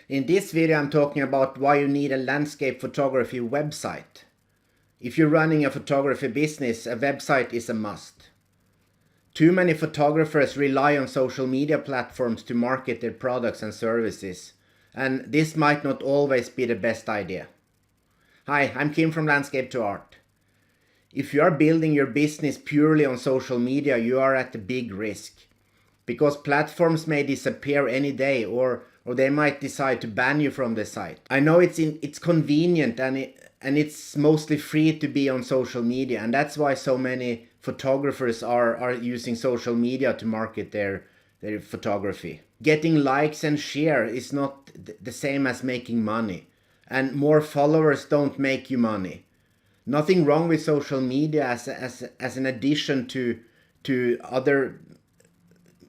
In this video I'm talking about why you need a landscape photography website. If you're running a photography business, a website is a must. Too many photographers rely on social media platforms to market their products and services, and this might not always be the best idea. Hi, I'm Kim from Landscape to Art. If you are building your business purely on social media, you are at a big risk, because platforms may disappear any day or they might decide to ban you from the site. I know it's convenient and it's mostly free to be on social media, and that's why so many photographers are using social media to market their photography. Getting likes and share is not the same as making money, and more followers don't make you money. Nothing wrong with social media as an addition to other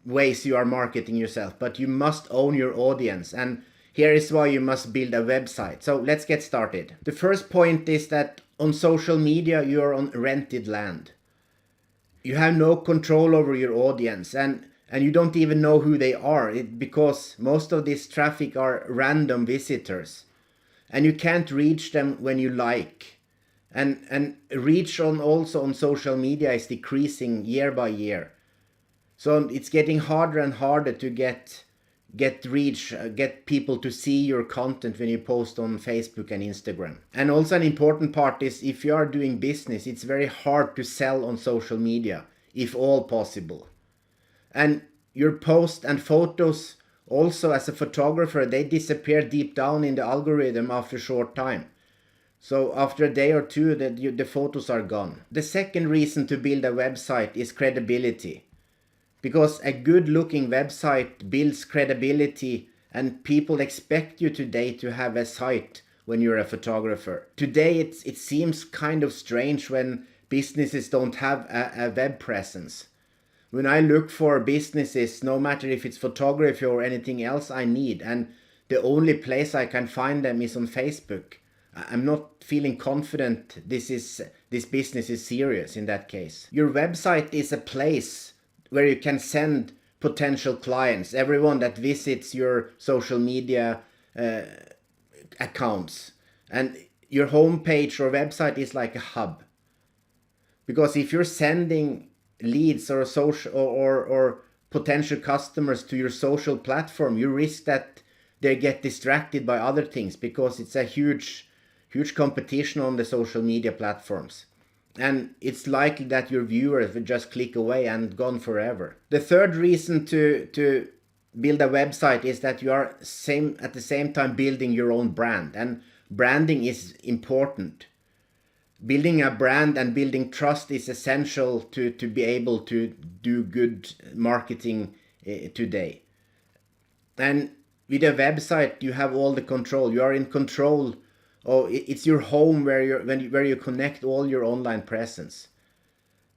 ways you are marketing yourself, but you must own your audience, and here is why you must build a website. So let's get started. The first point is that on social media you are on rented land. You have no control over your audience, and you don't even know who they are, because most of this traffic are random visitors, and you can't reach them when you like. And reach also on social media is decreasing year by year. So it's getting harder and harder to get reach, get people to see your content when you post on Facebook and Instagram. And also an important part is, if you are doing business, it's very hard to sell on social media, if all possible. And your posts and photos also, as a photographer, they disappear deep down in the algorithm after a short time. So after a day or two, the photos are gone. The second reason to build a website is credibility. Because a good looking website builds credibility, and people expect you today to have a site when you're a photographer. Today it seems kind of strange when businesses don't have a web presence. When I look for businesses, no matter if it's photography or anything else I need, and the only place I can find them is on Facebook, I'm not feeling confident this business is serious in that case. Your website is a place where you can send potential clients, everyone that visits your social media accounts. And your homepage or website is like a hub. Because if you're sending leads or social or potential customers to your social platform, you risk that they get distracted by other things, because it's a huge competition on the social media platforms. And it's likely that your viewers will just click away and gone forever. The third reason to build a website is that you are at the same time building your own brand, and branding is important. Building a brand and building trust is essential to be able to do good marketing today. And with a website you have all the control. You are in control. Oh, it's your home where you connect all your online presence,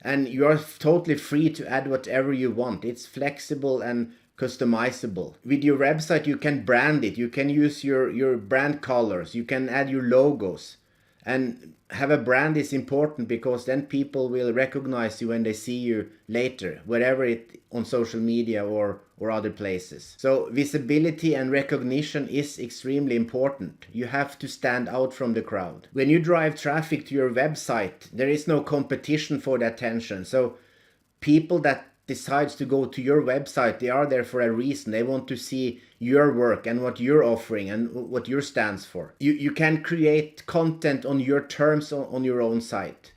and you are totally free to add whatever you want. It's flexible and customizable. With your website you can brand it. You can use your brand colors. You can add your logos, and have a brand is important, because then people will recognize you when they see you later, wherever it on social media or other places. So visibility and recognition is extremely important. You have to stand out from the crowd. When you drive traffic to your website, there is no competition for the attention. So people that decides to go to your website, they are there for a reason. They want to see your work and what you're offering and what your stands for. You can create content on your terms on your own site.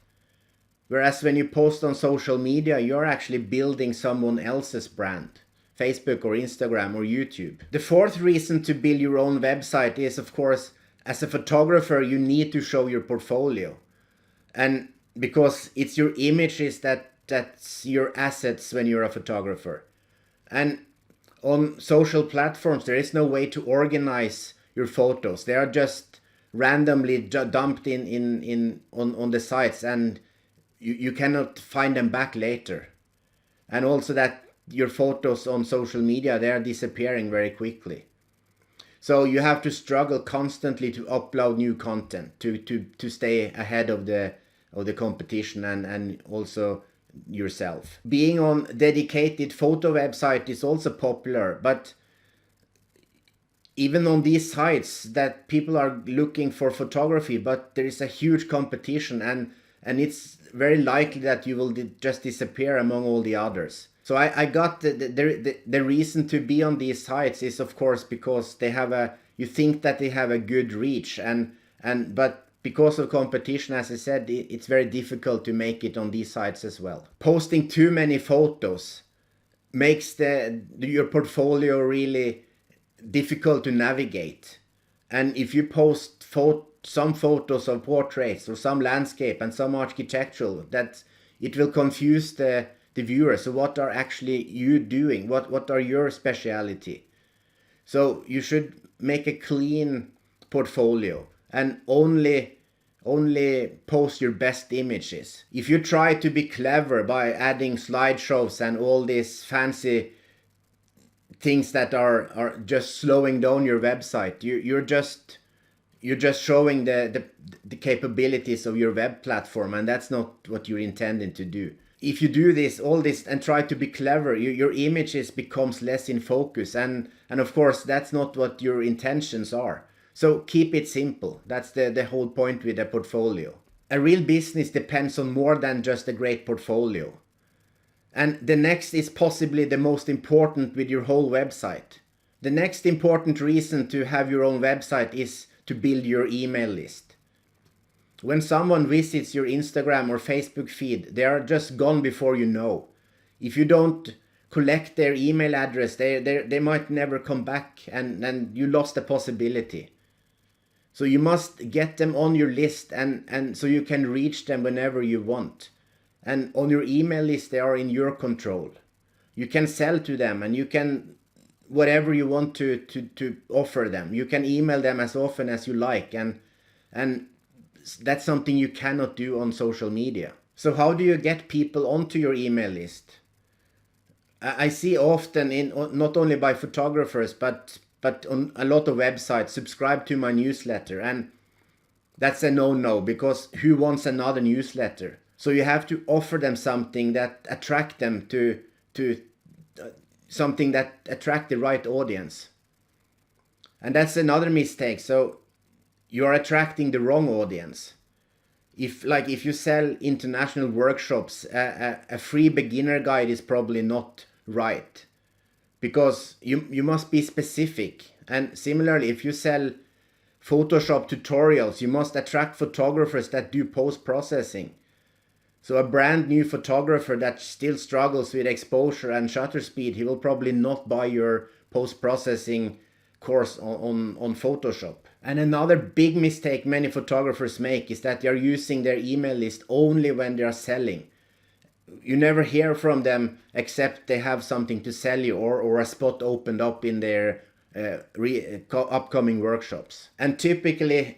Whereas when you post on social media, you're actually building someone else's brand. Facebook or Instagram or YouTube. The fourth reason to build your own website is, of course, as a photographer, you need to show your portfolio. And because it's your images that's your assets when you're a photographer. And on social platforms, there is no way to organize your photos. They are just randomly dumped on the sites, and you cannot find them back later. And also that your photos on social media, they are disappearing very quickly. So you have to struggle constantly to upload new content to stay ahead of the competition and also yourself. Being on dedicated photo website is also popular, but even on these sites that people are looking for photography, but there is a huge competition, and it's very likely that you will just disappear among all the others. So I got the reason to be on these sites is of course because they have you think that they have a good reach, but because of competition, as I said, it's very difficult to make it on these sites as well. Posting too many photos makes your portfolio really difficult to navigate. And if you post some photos of portraits or some landscape and some architectural, that it will confuse the viewer. So what are actually you doing? What are your speciality? So you should make a clean portfolio and only post your best images. If you try to be clever by adding slideshows and all these fancy things that are just slowing down your website, you're just showing the capabilities of your web platform, and that's not what you're intending to do. If you do all this and try to be clever, your images becomes less in focus, and of course that's not what your intentions are. So keep it simple. That's the whole point with a portfolio. A real business depends on more than just a great portfolio. And the next is possibly the most important with your whole website. The next important reason to have your own website is to build your email list. When someone visits your Instagram or Facebook feed, they are just gone before you know. If you don't collect their email address, they might never come back, and you lost a possibility. So you must get them on your list, and so you can reach them whenever you want. And on your email list, they are in your control. You can sell to them, and you can whatever you want to offer them. You can email them as often as you like, and that's something you cannot do on social media. So how do you get people onto your email list? I see often not only by photographers but on a lot of websites, subscribe to my newsletter, and that's a no-no, because who wants another newsletter? So you have to offer them something that attract them to something that attract the right audience. And that's another mistake. So you're attracting the wrong audience. If you sell international workshops, a free beginner guide is probably not right, because you must be specific. And similarly, if you sell Photoshop tutorials, you must attract photographers that do post-processing. So a brand new photographer that still struggles with exposure and shutter speed, he will probably not buy your post-processing course on Photoshop. And another big mistake many photographers make is that they are using their email list only when they are selling. You never hear from them except they have something to sell you, or a spot opened up in their upcoming workshops. And typically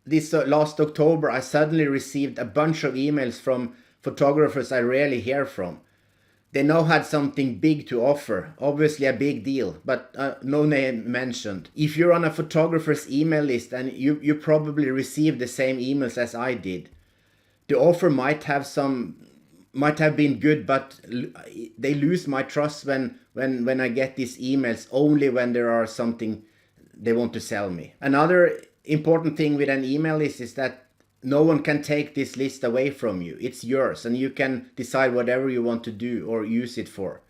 this last October, I suddenly received a bunch of emails from photographers I rarely hear from. They now had something big to offer, obviously a big deal, but no name mentioned. If you're on a photographer's email list, and you probably received the same emails as I did, the offer might have been good, but they lose my trust when I get these emails only when there are something they want to sell me. Another important thing with an email list is that no one can take this list away from you. It's yours, and you can decide whatever you want to do or use it for.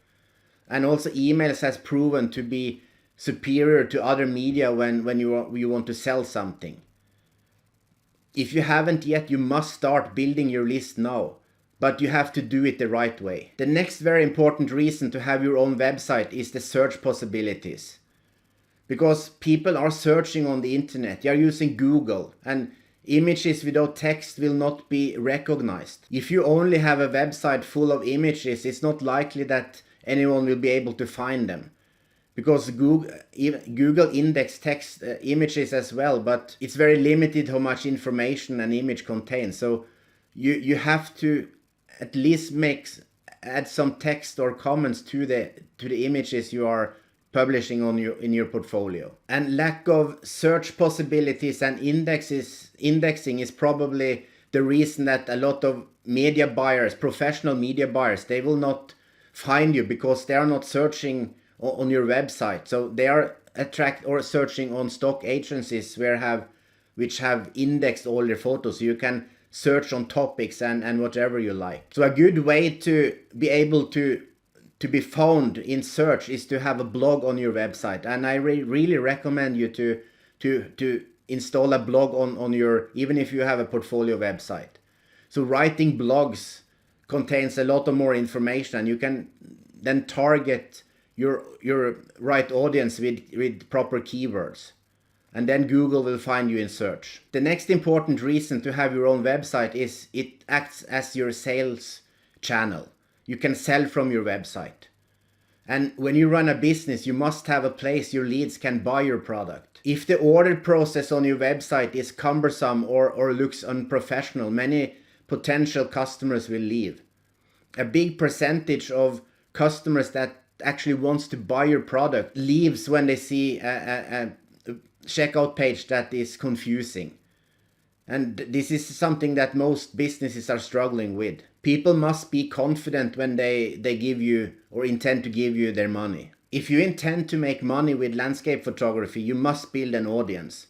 And also, emails has proven to be superior to other media when you want to sell something. If you haven't yet, you must start building your list now, but you have to do it the right way. The next very important reason to have your own website is the search possibilities. Because people are searching on the internet, they are using Google, and images without text will not be recognized. If you only have a website full of images, it's not likely that anyone will be able to find them. Because Google index text images as well, but it's very limited how much information an image contains. So you have to at least add some text or comments to the images you are publishing in your portfolio. And lack of search possibilities and indexing is probably the reason that a lot of media buyers, professional media buyers, they will not find you because they are not searching on your website. So they are attract or searching on stock agencies which have indexed all their photos, so you can search on topics and whatever you like. So a good way to be able to be found in search is to have a blog on your website, and I really recommend you to install a blog on your, even if you have a portfolio website. So writing blogs contains a lot of more information, and you can then target your right audience with proper keywords, and then Google will find you in search. The next important reason to have your own website is it acts as your sales channel. You can sell from your website. And when you run a business, you must have a place your leads can buy your product. If the order process on your website is cumbersome or looks unprofessional, many potential customers will leave. A big percentage of customers that actually wants to buy your product leaves when they see a checkout page that is confusing. And this is something that most businesses are struggling with. People must be confident when they give you or intend to give you their money. If you intend to make money with landscape photography, you must build an audience.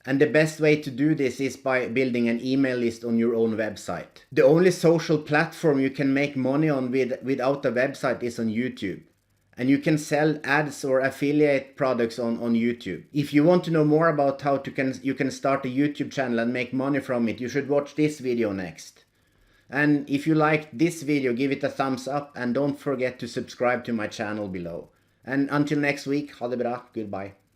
And the best way to do this is by building an email list on your own website. The only social platform you can make money on without a website is on YouTube. And you can sell ads or affiliate products on YouTube. If you want to know more about how you can start a YouTube channel and make money from it, you should watch this video next. And if you liked this video, give it a thumbs up and don't forget to subscribe to my channel below. And until next week, ha det bra, goodbye.